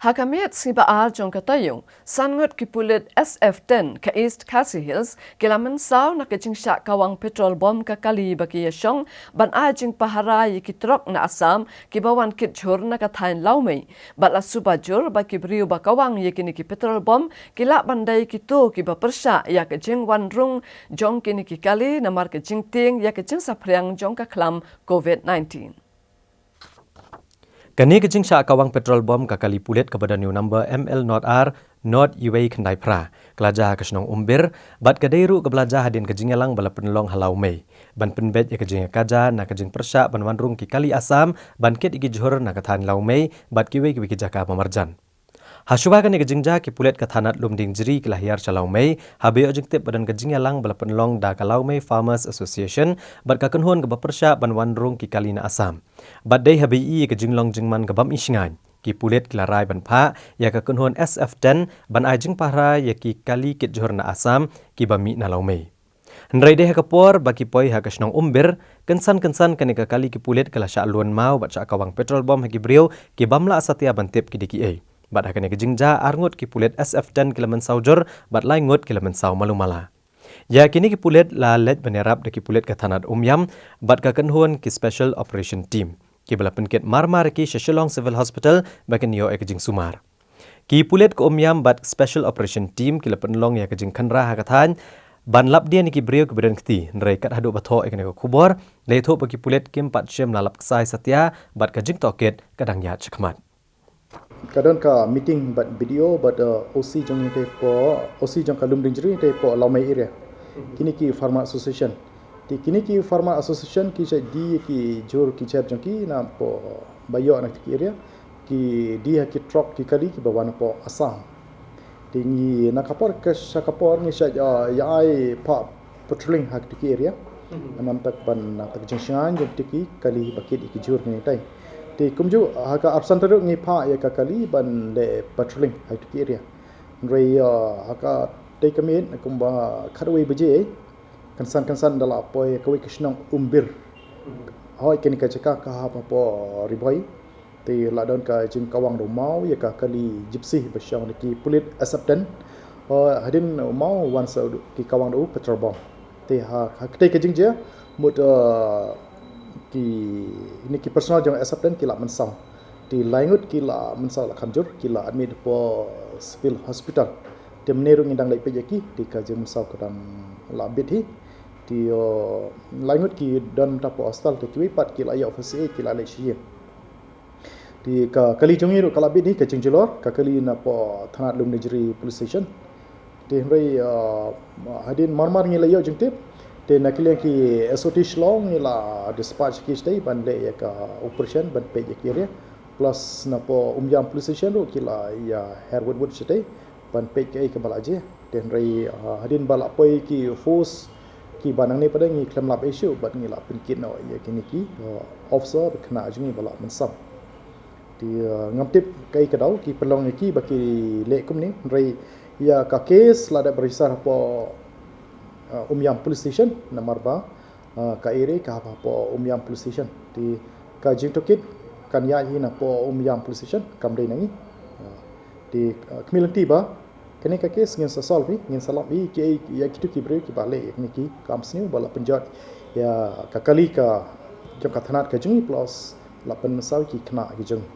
Hakamit si Baal jong katayong, sangot kipulit SF-10 ka East Khasi Hills, kilaman saw nakajing siya kawang petrol bomb kakali bakiyasyong, ban ajing paharay kitrok na asam, kibawan kitjur na katayin laumay. Bala subajur bakibriyo bakawang yakini ki petrol bomb, kila banday kito kiba persya yakajing wanrung jong kini kikali namar kajing ting yakajing sapriang jong kaklam COVID-19. Kani kejing sya kawang petrol bom kakali pulit kepada new number ML Not R Not Iway Kendai Pra kelaja kesenong umbir bat kadairu kebelaja hadin kejing elang bala penelong halau mei ban penbet ya kejing kaja na kejing persya ban wanrung ki kali asam ban kit igi johor na kathan lau mei bat kiwe ki jaka pamarjan. Hasuba kani kejingja ki pulet kathanat lumding jeri kelahir calau mei habe ojing tip badan kejing elang bala penelong da kalau mei Farmers Association bat kakenhon ke bapersya ban wanrung ki kali na asam. Bat dai habe i kejing long jingman ke bam isingan ki pulet kelarai ban pha ya kakenhon SF10 ban ajing pahra ya ki kali kit johor na asam ki bami na lau mei. Hendrai deh kapor bagi poi hakasnong umbir kensan kani kali ki pulet kala sya luan mau bat sya kawang petrol bom hagi brio ki bamla asatia bantip ki diki ai. Bat hakane kejingja arngut ki pulet SF10 kilaman saujur bat laingut kilaman sau malumala. Ya kini ki pulet la let benerap de ki pulet kathanat umyam bat kakenhun ki special operation team. Ki bala penkit marmar ki Shillong Civil Hospital baken yo kejing sumar. Ki pulet ke umyam bat special operation team kila penlong ya kejing kanra hakathan ban lap dia ni ki brio ke badan keti nrai kat hadu batho ekane ko kubor le tho bagi pulet kim pat shem lalap ksai satya bat kajing toket kadang ya chakmat. Kadang ka meeting but video but OC jong te po OC jong kalum dingri te po lamai area kini ki Pharma Association ti kini ki Pharma Association ki di ki jor ki chap jong ki na po bayo na ki area ki dia ki truck ki kali ki bawan po asam ti ni na kapor ke sakapor ni sa ya ai pa patrolling hak ki area nam tak ban na tak jingsan jong ki kali bakit ki jor ni tai ti kumju haka absent teruk ngi pha ya kakali ban le patrolling hai tu area rei haka te kamin kumba kharwei beje kansan dala poi kawi kishnong umbir hoi kini ka chaka ka ha po riboi ti ladon ka jing kawang do mau ya kakali gypsy basyang ki pulit asapten hadin mau wan sa ki kawang do petrol bomb ti ha te ka jing je mut ki ini ki personal jong asapten kila mensau di laingut kila mensau la khamjur kila admit po civil hospital tem neru ngindang lai pejaki di ka jeng mensau kadang la bithi di laingut ki don tapo hostel te ki pat kila ya office kila lai shi di ka kali jongiru kala bithi ka jeng jolor ka kali na po thanat lum negeri police station di rei hadin marmar ngi lai yo jeng tip te nakilian ki SOT Shillong ila dispatch ki stay bande ya ka operation ban pe ki area plus na po umjam police station ro kila ya Herwood stay ban pe ki balaje ten rei hadin bala poi ki force ki banang ni pada ngi claim lab issue bat ngi la pinkit no ya kini ki officer kena ajungi bala mensam di ngamtip kai kadau ki pelong ki baki le kum ni rei ya ka case la da berisar po umyam police station nomor ba ka area ka po umyam police station di ka jing tokit kan ya hina po umyam police station kam dei nangi di kmilanti ba kene ka kes ngin sa solve ngin salam bi ki ya kitu ki bre ki bale ni ki kam sniu bala penjat ya ka kali ka jong ka thanat ka jungi plus la pen sau ki kena ki jung